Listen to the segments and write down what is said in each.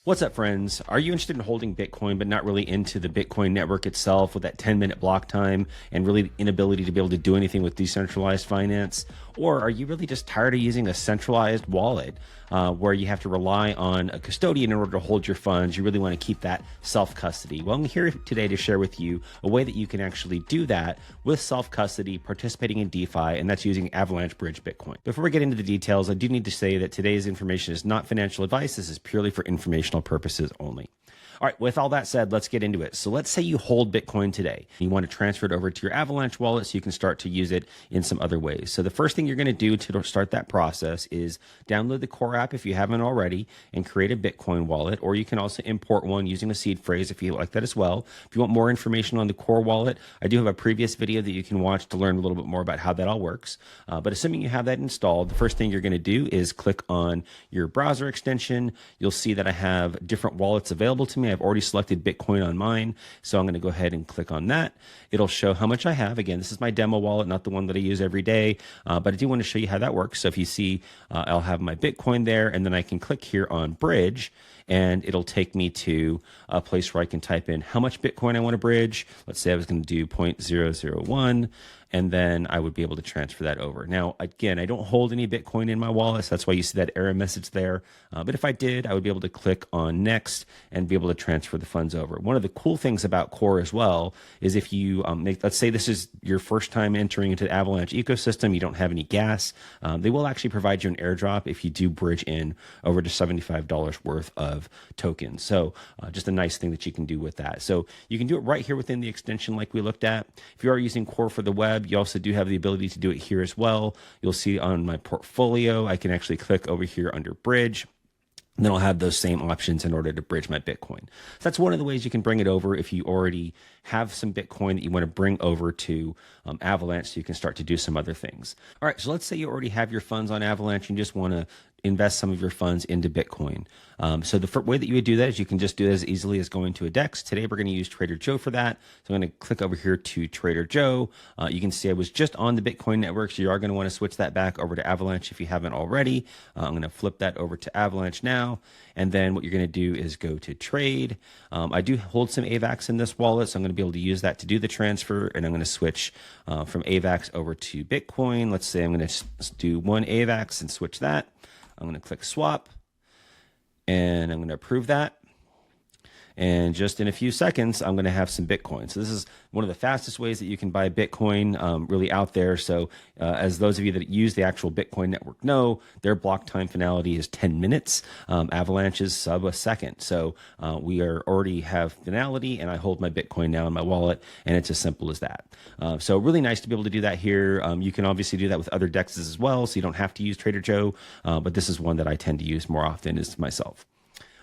What's up, friends? Are you interested in holding Bitcoin, but not really into the Bitcoin network itself with that 10-minute block time and really the inability to be able to do anything with decentralized finance? Or are you really just tired of using a centralized wallet where you have to rely on a custodian in order to hold your funds? You really want to keep that self-custody. Well, I'm here today to share with you a way that you can actually do that with self-custody, participating in DeFi, and that's using Avalanche Bridge Bitcoin. Before we get into the details, I do need to say that today's information is not financial advice. This is purely for informational purposes only. All right, with all that said, let's get into it. So let's say you hold Bitcoin today. You want to transfer it over to your Avalanche wallet so you can start to use it in some other ways. So the first thing you're going to do to start that process is download the Core app if you haven't already and create a Bitcoin wallet, or you can also import one using a seed phrase if you like that as well. If you want more information on the Core wallet, I do have a previous video that you can watch to learn a little bit more about how that all works. But assuming you have that installed, the first thing you're going to do is click on your browser extension. You'll see that I have different wallets available to me. I've already selected Bitcoin on mine, so I'm going to go ahead and click on that. It'll show how much I have. Again, this is my demo wallet, not the one that I use every day, but I do want to show you how that works. So if you see, I'll have my Bitcoin there, and then I can click here on Bridge, and it'll take me to a place where I can type in how much Bitcoin I want to bridge. Let's say I was going to do 0.001, and then I would be able to transfer that over. Now, again, I don't hold any Bitcoin in my wallet, so that's why you see that error message there. But if I did, I would be able to click on Next and be able to transfer the funds over. One of the cool things about Core as well is if you let's say this is your first time entering into the Avalanche ecosystem, you don't have any gas, they will actually provide you an airdrop if you do bridge in over to $75 worth of tokens. So just a nice thing that you can do with that. So you can do it right here within the extension like we looked at. If you are using Core for the web, you also do have the ability to do it here as well. You'll see on my portfolio, I can actually click over here under Bridge. And then I'll have those same options in order to bridge my Bitcoin. So that's one of the ways you can bring it over if you already have some Bitcoin that you want to bring over to Avalanche so you can start to do some other things. All right, so let's say you already have your funds on Avalanche and you just want to invest some of your funds into Bitcoin. So the way that you would do that is you can just do it as easily as going to a DEX. Today, we're going to use Trader Joe for that. So I'm going to click over here to Trader Joe. You can see I was just on the Bitcoin network, so you are going to want to switch that back over to Avalanche if you haven't already. I'm going to flip that over to Avalanche now. And then what you're going to do is go to trade. I do hold some AVAX in this wallet, so I'm going to be able to use that to do the transfer. And I'm going to switch from AVAX over to Bitcoin. Let's say I'm going to do one AVAX and switch that. I'm going to click swap, and I'm going to approve that. And just in a few seconds, I'm going to have some Bitcoin. So this is one of the fastest ways that you can buy Bitcoin really out there. So as those of you that use the actual Bitcoin network know, their block time finality is 10 minutes. Avalanche is sub a second. So we already have finality, and I hold my Bitcoin now in my wallet, and it's as simple as that. So really nice to be able to do that here. You can obviously do that with other DEXs as well, so you don't have to use Trader Joe, but this is one that I tend to use more often is myself.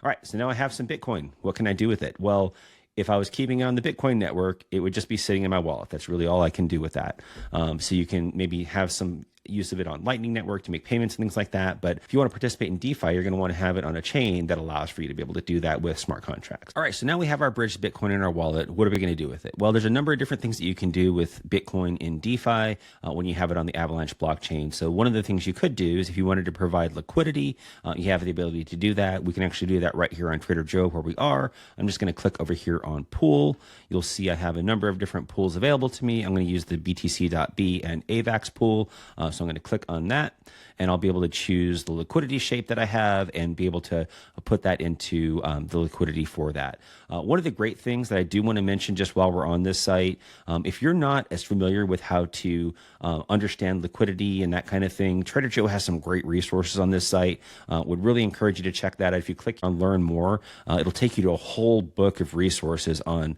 All right, so now I have some Bitcoin. What can I do with it? Well, if I was keeping it on the Bitcoin network, it would just be sitting in my wallet. That's really all I can do with that. So you can maybe have some use of it on Lightning Network to make payments and things like that. But if you want to participate in DeFi, you're going to want to have it on a chain that allows for you to be able to do that with smart contracts. All right, so now we have our bridged Bitcoin in our wallet. What are we going to do with it? Well, there's a number of different things that you can do with Bitcoin in DeFi when you have it on the Avalanche blockchain. So one of the things you could do is if you wanted to provide liquidity, you have the ability to do that. We can actually do that right here on Trader Joe where we are. I'm just going to click over here on pool. You'll see I have a number of different pools available to me. I'm going to use the BTC.b and AVAX pool. So I'm going to click on that, and I'll be able to choose the liquidity shape that I have and be able to put that into the liquidity for that. One of the great things that I do want to mention just while we're on this site, if you're not as familiar with how to understand liquidity and that kind of thing, Trader Joe has some great resources on this site. Would really encourage you to check that out. If you click on Learn More, it'll take you to a whole book of resources on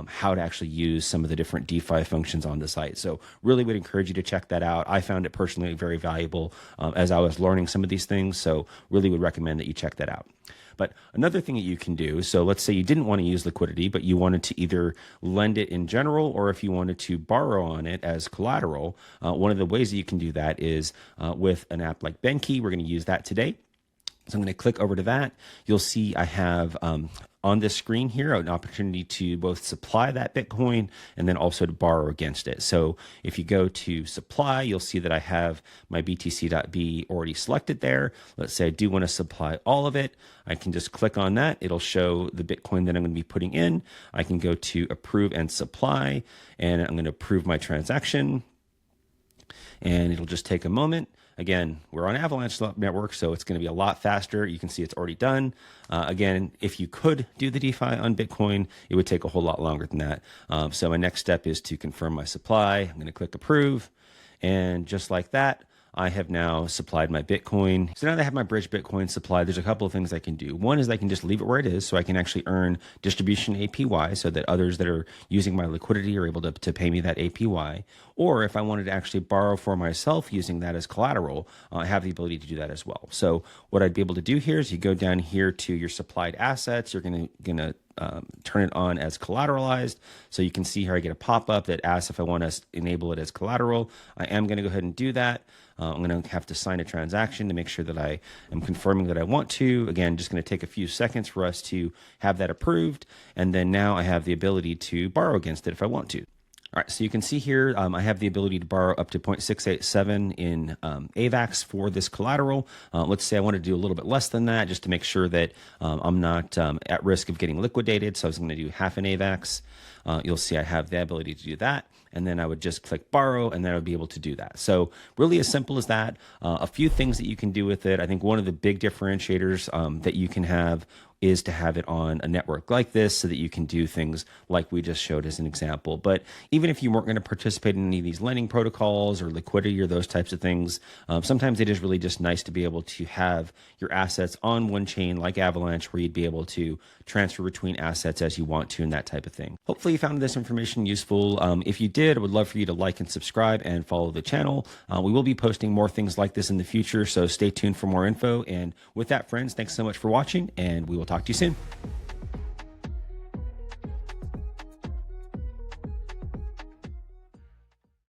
how to actually use some of the different DeFi functions on the site. So really would encourage you to check that out. I found it personally very valuable as I was learning some of these things. So really would recommend that you check that out. But another thing that you can do, so let's say you didn't want to use liquidity, but you wanted to either lend it in general, or if you wanted to borrow on it as collateral, one of the ways that you can do that is with an app like BenQi. We're going to use that today. So I'm going to click over to that. You'll see I have on this screen here an opportunity to both supply that Bitcoin and then also to borrow against it. So if you go to supply, you'll see that I have my BTC.b already selected there. Let's say I do want to supply all of it. I can just click on that. It'll show the Bitcoin that I'm going to be putting in. I can go to approve and supply, and I'm going to approve my transaction. And it'll just take a moment. Again, we're on Avalanche network, so it's going to be a lot faster. You can see it's already done. Again, if you could do the DeFi on Bitcoin, it would take a whole lot longer than that. So my next step is to confirm my supply. I'm going to click approve. And just like that, I have now supplied my Bitcoin. So now that I have my bridge Bitcoin supplied, there's a couple of things I can do. One is I can just leave it where it is, so I can actually earn distribution APY so that others that are using my liquidity are able to pay me that APY. Or if I wanted to actually borrow for myself using that as collateral, I have the ability to do that as well. So what I'd be able to do here is you go down here to your supplied assets. You're going to turn it on as collateralized. So you can see here I get a pop-up that asks if I want to enable it as collateral. I am going to go ahead and do that. I'm going to have to sign a transaction to make sure that I am confirming that I want to. Again, just going to take a few seconds for us to have that approved. And then now I have the ability to borrow against it if I want to. All right, so you can see here, I have the ability to borrow up to 0.687 in AVAX for this collateral. Let's say I want to do a little bit less than that just to make sure that I'm not at risk of getting liquidated. So I was going to do half an AVAX. You'll see I have the ability to do that. And then I would just click borrow, and then I would be able to do that. So really as simple as that. A few things that you can do with it. I think one of the big differentiators that you can have is to have it on a network like this so that you can do things like we just showed as an example. But even if you weren't going to participate in any of these lending protocols or liquidity or those types of things, sometimes it is really just nice to be able to have your assets on one chain like Avalanche where you'd be able to transfer between assets as you want to and that type of thing. Hopefully you found this information useful. If you did, I would love for you to like and subscribe and follow the channel. We will be posting more things like this in the future, so stay tuned for more info. And with that, friends, thanks so much for watching, and we will talk to you soon.